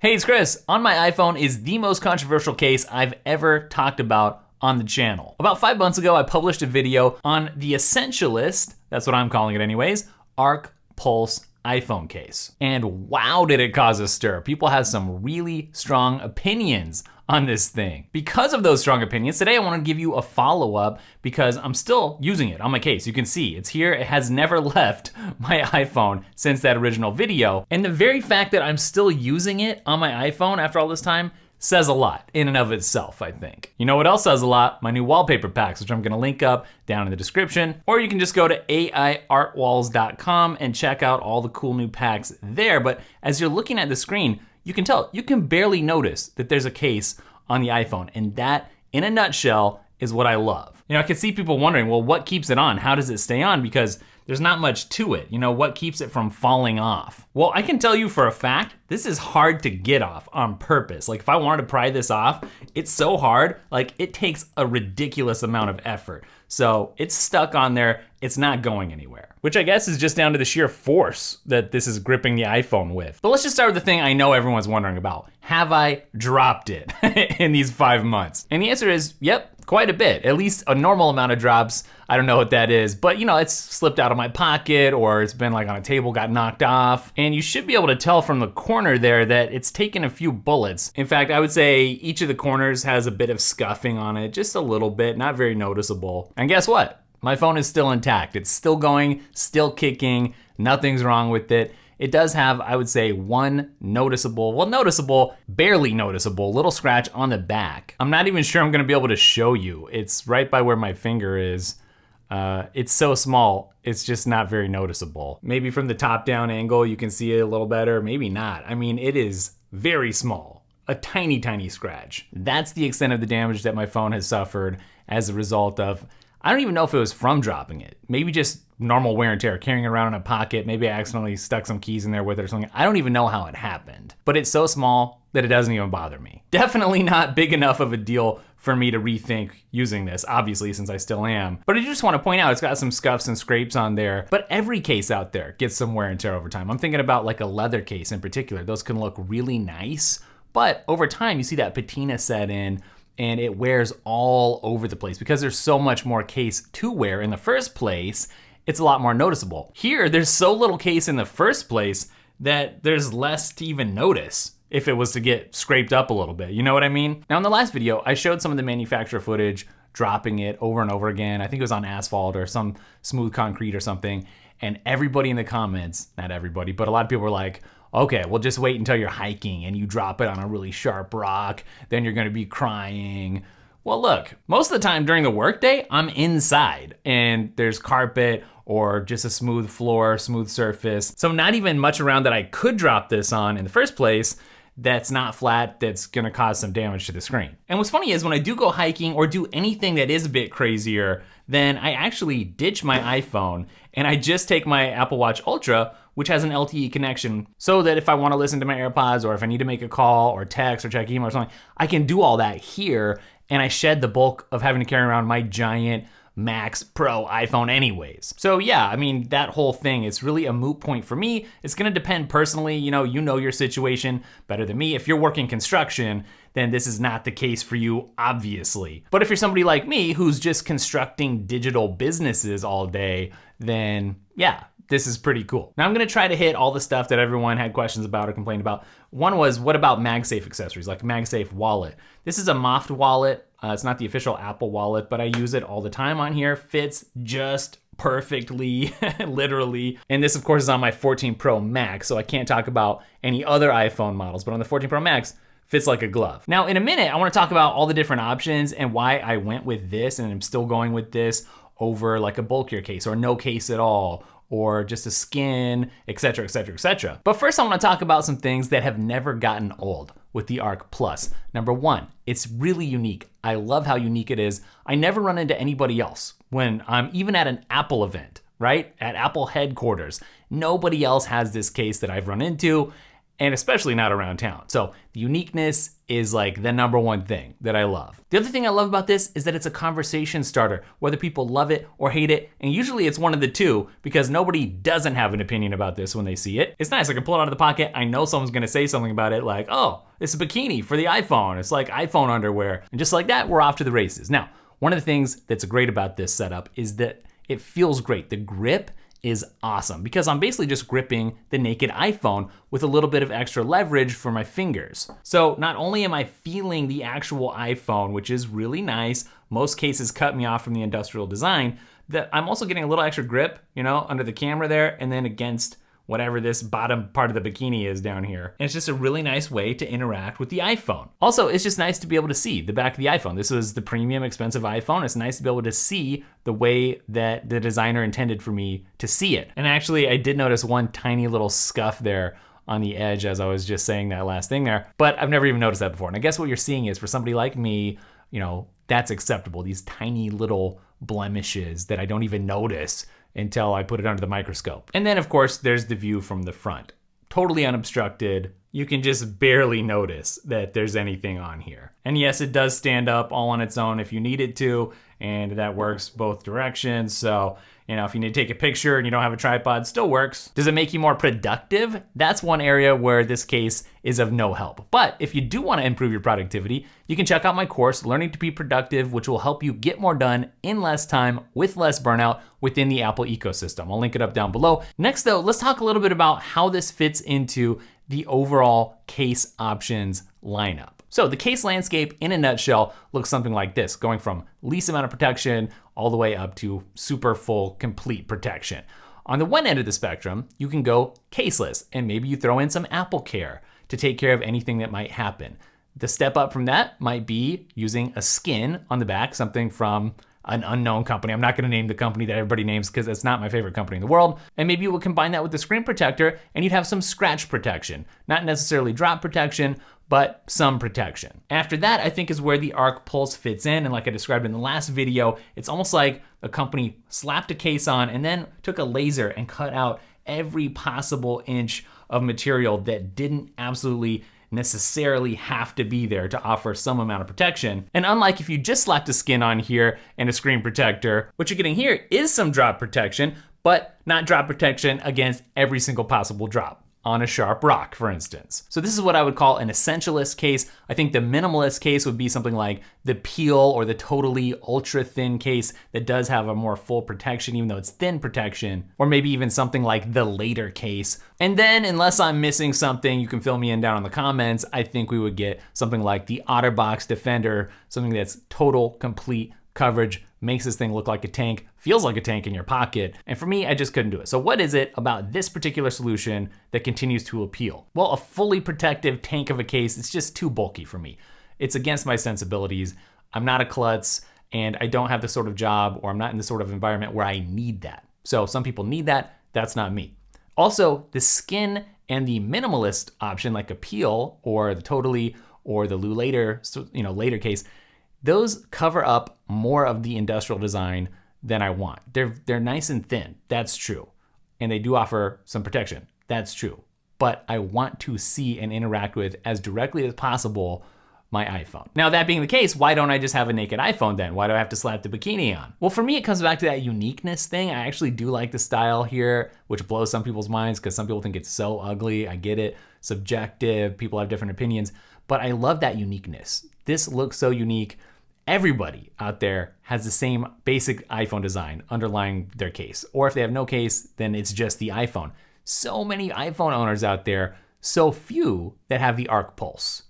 Hey, it's Chris. On my iPhone is the most controversial case I've ever talked about on the channel. About 5 months ago, I published a video on the Essentialist, that's what I'm calling it anyways, Arc Pulse iPhone case. And wow, did it cause a stir. People have some really strong opinions on this thing. Because of those strong opinions, today I want to give you a follow-up because I'm still using it on my case. You can see it's here. It has never left my iPhone since that original video. And the very fact that I'm still using it on my iPhone after all this time says a lot in and of itself, I think. You know what else says a lot? My new wallpaper packs, which I'm gonna link up down in the description, or you can just go to aiartwalls.com and check out all the cool new packs there. But as you're looking at the screen, you can tell, you can barely notice that there's a case on the iPhone, and that, in a nutshell, is what I love. You know, I can see people wondering, well, what keeps it on? How does it stay on? Because there's not much to it. You know, what keeps it from falling off? Well, I can tell you for a fact, this is hard to get off on purpose. Like if I wanted to pry this off, it's so hard, like it takes a ridiculous amount of effort. So it's stuck on there, it's not going anywhere. Which I guess is just down to the sheer force that this is gripping the iPhone with. But let's just start with the thing I know everyone's wondering about. Have I dropped it in these 5 months? And the answer is, yep, quite a bit. At least a normal amount of drops. I don't know what that is, but you know, it's slipped out of my pocket or it's been like on a table, got knocked off. And you should be able to tell from the corner there that it's taken a few bullets. In fact, I would say each of the corners has a bit of scuffing on it, just a little bit, not very noticeable. And guess what? My phone is still intact. It's still going, still kicking, nothing's wrong with it. It does have, I would say, one noticeable, barely noticeable little scratch on the back. I'm not even sure I'm gonna be able to show you. It's right by where my finger is. It's so small, it's just not very noticeable. Maybe from the top down angle, you can see it a little better, maybe not. I mean, it is very small, a tiny, tiny scratch. That's the extent of the damage that my phone has suffered as a result of, I don't even know if it was from dropping it. Maybe just normal wear and tear, carrying it around in a pocket. Maybe I accidentally stuck some keys in there with it or something. I don't even know how it happened. But it's so small that it doesn't even bother me. Definitely not big enough of a deal for me to rethink using this, obviously, since I still am. But I just want to point out, it's got some scuffs and scrapes on there, but every case out there gets some wear and tear over time. I'm thinking about like a leather case in particular. Those can look really nice, but over time you see that patina set in and it wears all over the place because there's so much more case to wear in the first place. It's a lot more noticeable. Here, there's so little case in the first place that there's less to even notice if it was to get scraped up a little bit, you know what I mean? Now in the last video, I showed some of the manufacturer footage, dropping it over and over again. I think it was on asphalt or some smooth concrete or something. And everybody in the comments, not everybody, but a lot of people were like, okay, well just wait until you're hiking and you drop it on a really sharp rock, then you're gonna be crying. Well look, most of the time during the workday, I'm inside and there's carpet or just a smooth floor, smooth surface. So not even much around that I could drop this on in the first place that's not flat, that's gonna cause some damage to the screen. And what's funny is when I do go hiking or do anything that is a bit crazier, then I actually ditch my iPhone and I just take my Apple Watch Ultra, which has an LTE connection, so that if I wanna listen to my AirPods or if I need to make a call or text or check email or something, I can do all that here and I shed the bulk of having to carry around my giant Max Pro iPhone anyways. So yeah, I mean, that whole thing, it's really a moot point for me. It's gonna depend personally, you know your situation better than me. If you're working construction, then this is not the case for you, obviously. But if you're somebody like me who's just constructing digital businesses all day, then yeah, this is pretty cool. Now I'm gonna try to hit all the stuff that everyone had questions about or complained about. One was, what about MagSafe accessories, like MagSafe Wallet? This is a Moft wallet. It's not the official Apple wallet, but I use it all the time on here. Fits just perfectly, literally. And this of course is on my 14 Pro Max, so I can't talk about any other iPhone models, but on the 14 Pro Max, fits like a glove. Now in a minute, I wanna talk about all the different options and why I went with this and I'm still going with this over like a bulkier case or no case at all, or just a skin, etc., etc., etc. But first I wanna talk about some things that have never gotten old with the Arc Plus. Number one, it's really unique. I love how unique it is. I never run into anybody else when I'm even at an Apple event, right? At Apple headquarters. Nobody else has this case that I've run into, and especially not around town. So the uniqueness is like the number one thing that I love. The other thing I love about this is that it's a conversation starter, whether people love it or hate it, and usually it's one of the two because nobody doesn't have an opinion about this when they see it. It's nice, I can pull it out of the pocket, I know someone's gonna say something about it like, oh, it's a bikini for the iPhone, it's like iPhone underwear, and just like that, we're off to the races. Now, one of the things that's great about this setup is that it feels great. The grip is awesome because I'm basically just gripping the naked iPhone with a little bit of extra leverage for my fingers. So not only am I feeling the actual iPhone, which is really nice, most cases cut me off from the industrial design, that I'm also getting a little extra grip, you know, under the camera there and then against whatever this bottom part of the bikini is down here. And it's just a really nice way to interact with the iPhone. Also, it's just nice to be able to see the back of the iPhone. This was the premium expensive iPhone. It's nice to be able to see the way that the designer intended for me to see it. And actually, I did notice one tiny little scuff there on the edge as I was just saying that last thing there, but I've never even noticed that before. And I guess what you're seeing is for somebody like me, you know, that's acceptable. These tiny little blemishes that I don't even notice until I put it under the microscope. And then of course, there's the view from the front. Totally unobstructed. You can just barely notice that there's anything on here. And yes, it does stand up all on its own if you need it to, and that works both directions. So, you know, if you need to take a picture and you don't have a tripod, still works. Does it make you more productive? That's one area where this case is of no help. But if you do want to improve your productivity, you can check out my course, Learning to Be Productive, which will help you get more done in less time with less burnout within the Apple ecosystem. I'll link it up down below. Next though, let's talk a little bit about how this fits into the overall case options lineup. So the case landscape in a nutshell looks something like this, going from least amount of protection all the way up to super full complete protection. On the one end of the spectrum, you can go caseless and maybe you throw in some Apple Care to take care of anything that might happen. The step up from that might be using a skin on the back, something from an unknown company. I'm not gonna name the company that everybody names because it's not my favorite company in the world. And maybe you would combine that with the screen protector and you'd have some scratch protection. Not necessarily drop protection, but some protection. After that, I think is where the Arc Pulse fits in. And like I described in the last video, it's almost like a company slapped a case on and then took a laser and cut out every possible inch of material that didn't absolutely necessarily have to be there to offer some amount of protection. And unlike if you just slapped a skin on here and a screen protector, what you're getting here is some drop protection, but not drop protection against every single possible drop on a sharp rock, for instance. So this is what I would call an essentialist case. I think the minimalist case would be something like the Peel or the totally ultra thin case that does have a more full protection, even though it's thin protection, or maybe even something like the later case. And then unless I'm missing something, you can fill me in down in the comments, I think we would get something like the OtterBox Defender, something that's total, complete coverage, makes this thing look like a tank, feels like a tank in your pocket. And for me, I just couldn't do it. So what is it about this particular solution that continues to appeal? Well, a fully protective tank of a case, it's just too bulky for me. It's against my sensibilities. I'm not a klutz and I don't have the sort of job or I'm not in the sort of environment where I need that. So some people need that, that's not me. Also, the skin and the minimalist option like a Peel or the totally or the later, later case, those cover up more of the industrial design than I want. They're nice and thin, that's true. And they do offer some protection, that's true. But I want to see and interact with as directly as possible my iPhone. Now that being the case, why don't I just have a naked iPhone then? Why do I have to slap the bikini on? Well, for me, it comes back to that uniqueness thing. I actually do like the style here, which blows some people's minds because some people think it's so ugly. I get it, subjective, people have different opinions, but I love that uniqueness. This looks so unique. Everybody out there has the same basic iPhone design underlying their case. Or if they have no case, then it's just the iPhone. So many iPhone owners out there, so few that have the Arc Pulse.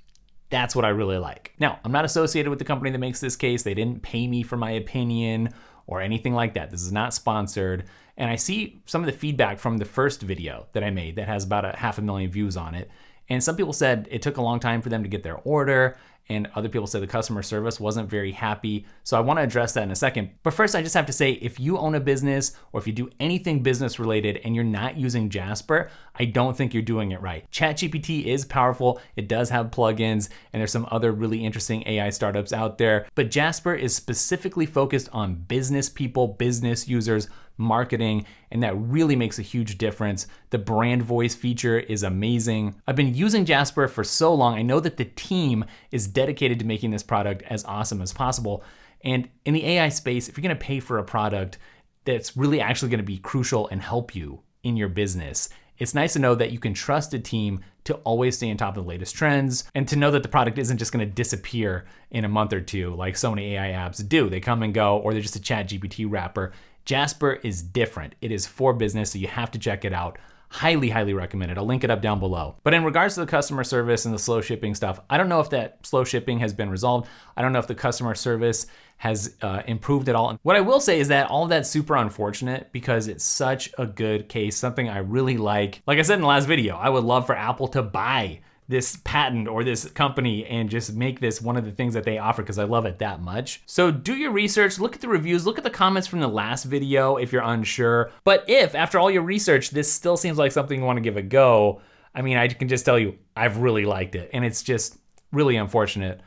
That's what I really like. Now, I'm not associated with the company that makes this case. They didn't pay me for my opinion or anything like that. This is not sponsored. And I see some of the feedback from the first video that I made that has about 500,000 views on it. And some people said it took a long time for them to get their order. And other people said the customer service wasn't very happy. So I want to address that in a second. But first, I just have to say, if you own a business or if you do anything business related and you're not using Jasper, I don't think you're doing it right. ChatGPT is powerful. It does have plugins, and there's some other really interesting AI startups out there. But Jasper is specifically focused on business people, business users, marketing, and that really makes a huge difference. The brand voice feature is amazing. I've been using Jasper for so long. I know that the team is dedicated to making this product as awesome as possible. And in the AI space, if you're gonna pay for a product that's really actually gonna be crucial and help you in your business, it's nice to know that you can trust a team to always stay on top of the latest trends and to know that the product isn't just gonna disappear in a month or two like so many AI apps do. They come and go, or they're just a ChatGPT wrapper. Jasper is different. It is for business, so you have to check it out. Highly, highly recommend it. I'll link it up down below. But in regards to the customer service and the slow shipping stuff, I don't know if that slow shipping has been resolved. I don't know if the customer service has improved at all. What I will say is that all of that's super unfortunate because it's such a good case, something I really like. Like I said in the last video, I would love for Apple to buy this patent or this company and just make this one of the things that they offer because I love it that much. So do your research, look at the reviews, look at the comments from the last video if you're unsure. But if after all your research, this still seems like something you want to give a go, I mean, I can just tell you, I've really liked it. And it's just really unfortunate,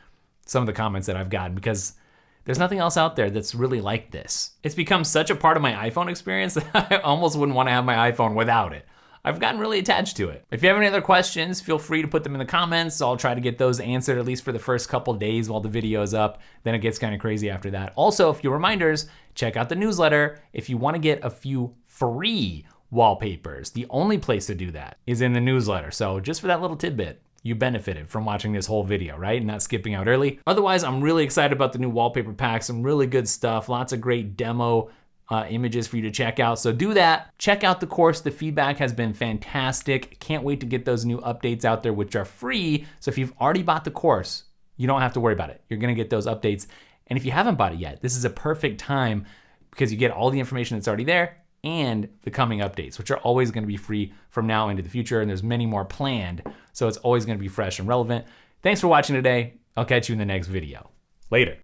some of the comments that I've gotten, because there's nothing else out there that's really like this. It's become such a part of my iPhone experience that I almost wouldn't want to have my iPhone without it. I've gotten really attached to it. If you have any other questions, feel free to put them in the comments. I'll try to get those answered at least for the first couple days while the video is up. Then it gets kind of crazy after that. Also, a few reminders, check out the newsletter if you want to get a few free wallpapers. The only place to do that is in the newsletter. So just for that little tidbit, you benefited from watching this whole video, right? And not skipping out early. Otherwise, I'm really excited about the new wallpaper pack, some really good stuff, lots of great demo images for you to check out. So do that. Check out the course. The feedback has been fantastic. Can't wait to get those new updates out there, which are free. So if you've already bought the course, you don't have to worry about it. You're gonna get those updates. And if you haven't bought it yet, this is a perfect time because you get all the information that's already there and the coming updates, which are always gonna be free from now into the future. And there's many more planned. So it's always gonna be fresh and relevant. Thanks for watching today. I'll catch you in the next video. Later.